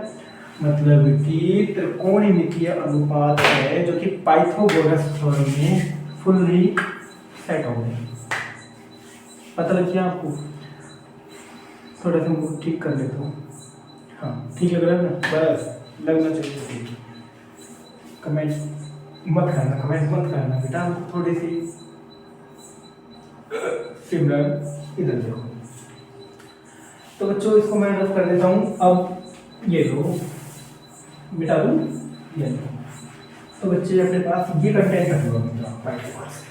मतलब कि त्रिकोणमितीय अनुपात है जो कि पाइथागोरस थ्योरम में फुल्ली सेट हो गए। पता लग गया आपको, थोड़ा सा ठीक कर लेता हूँ, हाँ ठीक लग रहा है ना, बस लगना चाहिए। कमेंट मत करना, कमेंट मत करना बेटा, थोड़ी सी सिमिलर इधर देखो। तो बच्चों इसको मैं रफ कर देता हूँ। अब ये लो, मिटा दूँ, ये लो। तो बच्चे अपने पास ये कंटेंट रखूंगा मतलब पाइथागोरस।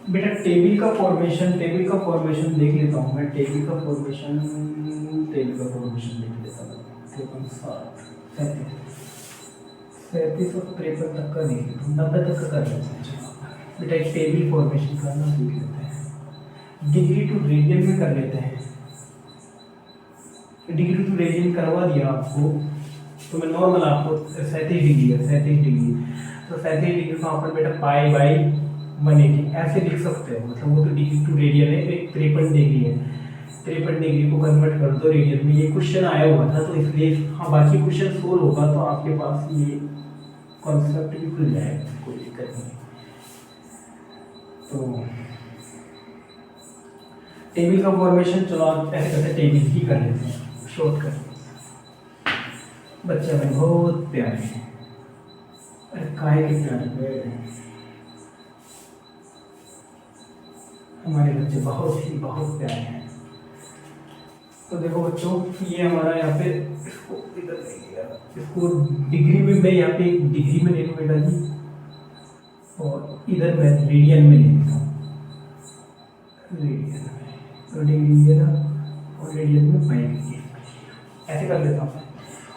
बेटा टेबल का फॉर्मेशन देख लेता हूँ मैं, टेबल का फॉर्मेशन देख लेता हूँ। 37 और 53 तक का देख लेता हूँ, 90 तक का कर लेते हैं बेटा। एक टेबल फॉर्मेशन करना सीख लेते हैं, डिग्री टू रेडियन में कर लेते हैं। डिग्री टू रेडियन करवा दिया आपको, तो मैं नॉर्मल आपको 37 डिग्री है, 37 डिग्री, तो 37 डिग्री को अपन बेटा पाई बाई 180 ऐसे लिख सकते हो, मतलब वो तो डिग्री टू रेडियन है, एक 53 डिग्री है, 53 डिग्री को कन्वर्ट कर दो रेडियन में। ये क्वेश्चन आया हुआ था तो इसलिए, हाँ बाकी क्वेश्चन सोल्व होगा तो आपके पास ये कॉन्सेप्ट भी खुल जाएगा, कोई दिक्कत नहीं। तो टेबल का फॉर्मेशन चलो आप ऐसे करते टेबल ही कर लेते हैं शॉर्टकट। बच्चे हमें बहुत प्यारे हैं, अरे काहे के प्यारे हमारे बच्चे बहुत प्यारे हैं। तो देखो बच्चों, ये हमारा यहाँ पे इसको इधर ले लिया, इसको डिग्री में मैं यहाँ पे एक डिग्री में ले लूँ बेटा जी, और इधर मैं रेडियन में ले लेता हूँ, रेडियन में तो डिग्री ये ना, और रेडियन में पाई ऐसे कर लेता हूँ।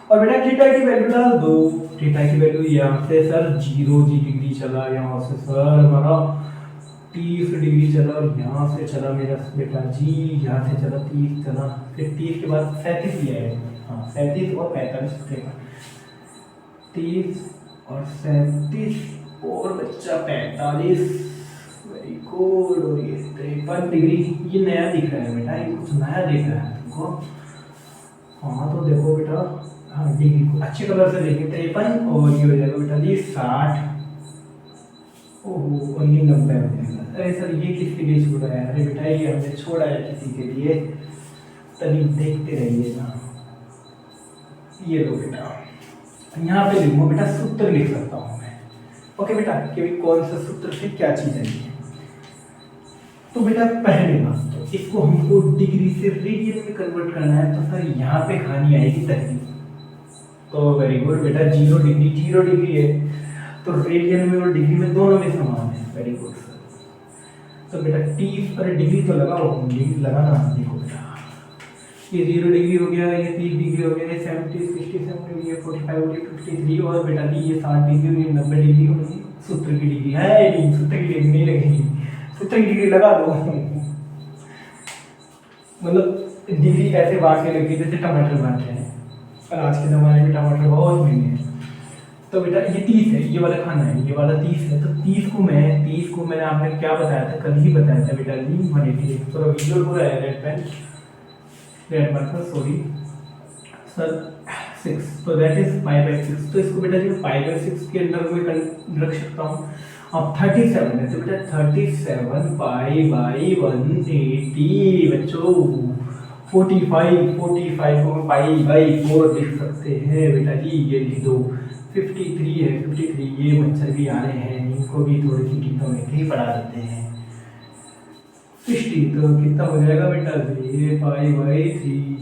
और बेटा थीटा की वैल्यू डाल दो, थीटा की वैल्यू यहाँ से सर 0 डिग्री चला, यहाँ से सर हमारा 30 डिग्री चला, और यहाँ से चला मेरा बेटा जी, यहाँ से चला 30 चला, फिर 30 के बाद 37 लिया है, हाँ 37 और 45 उठेगा, 30 और 37 और बच्चा 45, वेरी गुड। और ये 53 डिग्री, ये नया दिख रहा है बेटा, ये कुछ नया दिख रहा है तुमको। हाँ तो देखो बेटा, हाँ डिग्री को अच्छे कलर से देखिए, 53 और ये हो जाएगा बेटा जी 60, ओह और ये 90 हो जाएगा। अरे सर ये किसके लिए छोड़ा है? अरे बेटा ये हमने छोड़ा है किसी के लिए, तभी देखते रहिए ना। ये लो बेटा, यहाँ पे लिखूंगा बेटा, सूत्र लिख सकता हूँ मैं, ओके बेटा, कि कौन सा सूत्र से क्या चीज़ है। तो बेटा पहले बात तो इसको हमको डिग्री से रेडियन में कन्वर्ट करना है, तो सर यहाँ पे कहानी आएगी तकनीक। तो वेरी गुड बेटा, 0 डिग्री है, तो रेडियन में और डिग्री में दोनों में समान है, वेरी गुड सर। तो बेटा 30 अरे डिग्री तो लगाओ, डिग्री लगाना, देखो बेटा ये 0 डिग्री हो गया, ये 30 डिग्री हो गया, ये 70 67 ये 45 53, और बेटा ये 60 डिग्री, ये 90 डिग्री होगी। सूत्र की डिग्री है नहीं, सूत्र की डिग्री नहीं लगेगी, सूत्र की डिग्री लगा दो। मतलब डिग्री ऐसे बांट के लगी जैसे टमाटर बांटते हैं, और आज के ज़माने में टमाटर बहुत महंगे हैं। तो बेटा ये 30 है, ये वाला खाना है, ये वाला 30 है, तो 30 को मैंने आपने क्या बताया था, कल ही बताया था बेटा जी 188। तो वीडियो पूरा है, रेड मार्कर सॉरी सर 6, तो दैट इज 5/6। तो इसको बेटा जी 5/6 के अंदर में रख सकता हूँ। अब 37 है, तो बेटा 37 180 बच्चों, 45 को हम π/4 लिख सकते हैं बेटा जी, ये लिख दो। 53 है, 53 ये मच्छर भी आ रहे हैं, इनको भी थोड़ी सी गीतों में ही पढ़ा देते हैं। 60 तो कितना हो जाएगा बेटा, ये π/3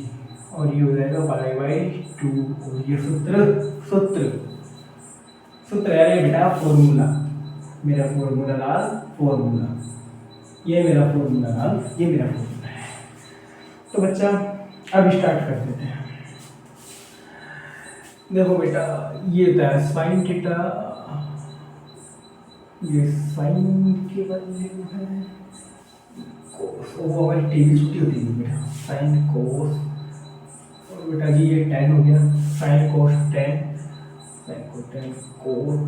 और ये हो जाएगा π/2, और ये सूत्र है बेटा, फॉर्मूला, मेरा फॉर्मूला लाल फॉर्मूला, ये मेरा फॉर्मूला लाल, ये मेरा फॉर्मूला है। तो बच्चा अब स्टार्ट कर देते हैं। देखो बेटा ये था साइन थीटा, ये साइन की वैल्यू है कोस, वो हमारी टेबल छुट्टी होती है बेटा, साइन कोस, और बेटा जी ये tan हो गया, sine cos tan, sine cos tan coat